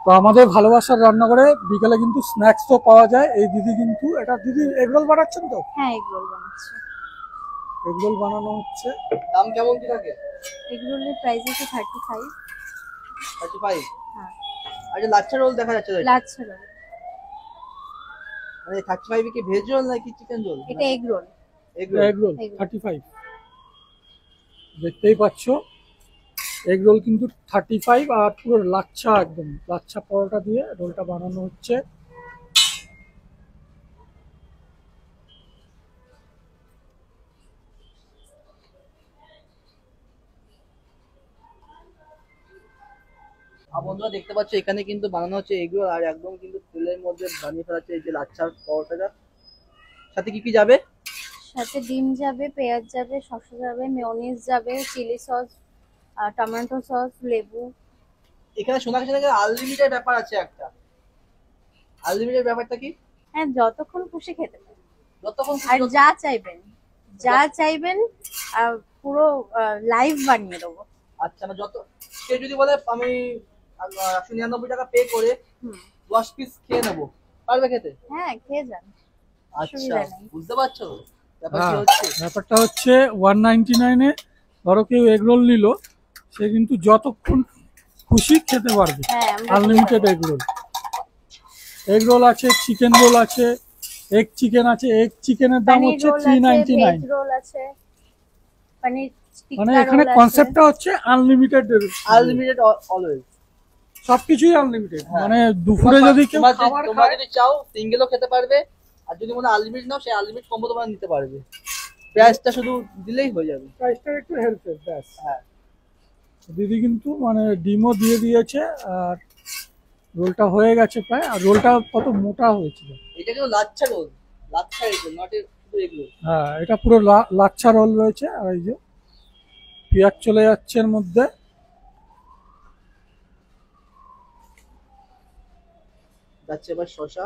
তো আমাদের ভালোবাসার রান্নাঘরে বিকালে কিন্তু স্ন্যাক্স তো পাওয়া যায়। এই দিদি কিন্তু এটা দিদি এগরোল বানাচ্ছেন তো? হ্যাঁ, এগরোল বানাচ্ছি। এগরোল বানানো হচ্ছে। দাম কেমন কি থাকে? এগরোলের প্রাইস আছে 35। 35? হ্যাঁ। আর যে লাচ্ছা রোল দেখা যাচ্ছে, লাচ্ছা রোল মানে 35 কি ভেজ রোল নাকি চিকেন রোল? এটা এগরোল। এগরোল 35 দেখতেই পাচ্ছ। এগরোল কিন্তু 35 আর পুরো লাচ্ছা, একদম লাচ্ছা পরোটা দিয়ে রোলটা বানানো হচ্ছে। বন্ধুরা দেখতে পাচ্ছ এখানে কিন্তু বানানো হচ্ছে এগরোল, আর একদম কিন্তু তেলের মধ্যে বানিয়ে ফেলা হচ্ছে এই যে লাচ্ছার পরোটাটা। সাথে কি কি যাবে? সাথে ডিম যাবে, পেঁয়াজ যাবে, শসা যাবে, মেয়োনিজ যাবে, চিলি সস, টমেটো সস, লেবু। এখানে শোনা গেছে নাকি আনলিমিটেড ব্যাপার আছে একটা। আনলিমিটেড ব্যাপারটা কি? হ্যাঁ, যতক্ষণ খুশি খেতে পারেন, যতক্ষণ আর যা চাইবেন পুরো লাইভ বানিয়ে দেবো। আচ্ছা, না যত সে যদি বলে আমি 99 টাকা পে করে 10 পিস খেয়ে নেবো, পারবে খেতে? হ্যাঁ, খেয়ে যান। আচ্ছা, বুঝতে পারছো ব্যাপারটা হচ্ছে 199 ধরো কেউ এগরোল নিল, সে কিন্তু যতক্ষণ খুশি খেতে পারবে। Unlimited egg roll. এগরোল আছে, চিকেন রোল আছে, এগ চিকেন আছে। এগ চিকেনের দাম হচ্ছে 399। রোল আছে, পনির মানে এখানে কনসেপ্টটা হচ্ছে আনলিমিটেড। আনলিমিটেড অলওয়েজ, সবকিছুই আনলিমিটেড। মানে দুপুরে যদি কেউ খাবার তোমরা যদি চাও সিঙ্গেলও খেতে পারবে, আর যদি মনে আনলিমিটেড নাও সেই আনলিমিটেড কম্বো তোমরা নিতে পারবে। প্রাইসটা শুধু দিলেই হয়ে যাবে, প্রাইসটা একটু হেল্প ব্যাস। হ্যাঁ, দিদি কিন্তু মানে ডিমও দিয়ে দিয়েছে, আর রোলটা হয়ে গেছে প্রায়। আর রোলটা কত মোটা হয়েছিল। এটা কিন্তু lachha roll, lachha egg roll, not শুধু এগরোল। হ্যাঁ, এটা পুরো লাচ্ছা রোল রয়েছে। আর এই যে পেঁয়াজ চলে যাচ্ছে এর মধ্যে। যাচ্ছে এবার শসা,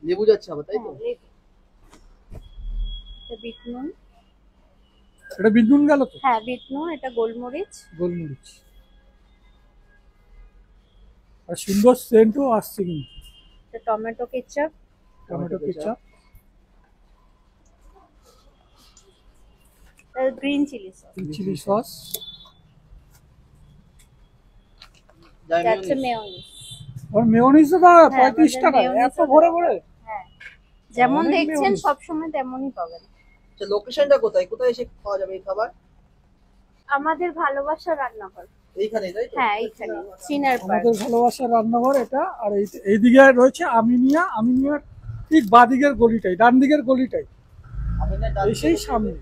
লেবু যাচ্ছে আবার, তাই তো? বিট নুন। এটা বিট নুন গেল তো? হ্যাঁ, বিট নুন। এটা গোলমরিচ। আর সুন্দর সেন্টও আসছে কিন্তু। এটা tomato ketchup. Green chilli sauce. যাচ্ছে মেয়োনিজ। আর মেয়োনিজ তো 35 টাকা, এত ভরে ভরে। হ্যাঁ, যেমন দেখছেন সব সময় তেমনই পাবেন। আচ্ছা, লোকেশনটা কোথায় এসে পাওয়া যাবে এই খাবার? আমাদের ভালোবাসার রান্নাঘর এইখানে, তাই তো? হ্যাঁ, এইখানে চিনার পাড়। আমাদের ভালোবাসার রান্নাঘর এটা। আর এইদিকে রয়েছে আমিনিয়ার ঠিক বাদিকের গলিটাই, ডান দিকের গলিটাই, সেই সামনে।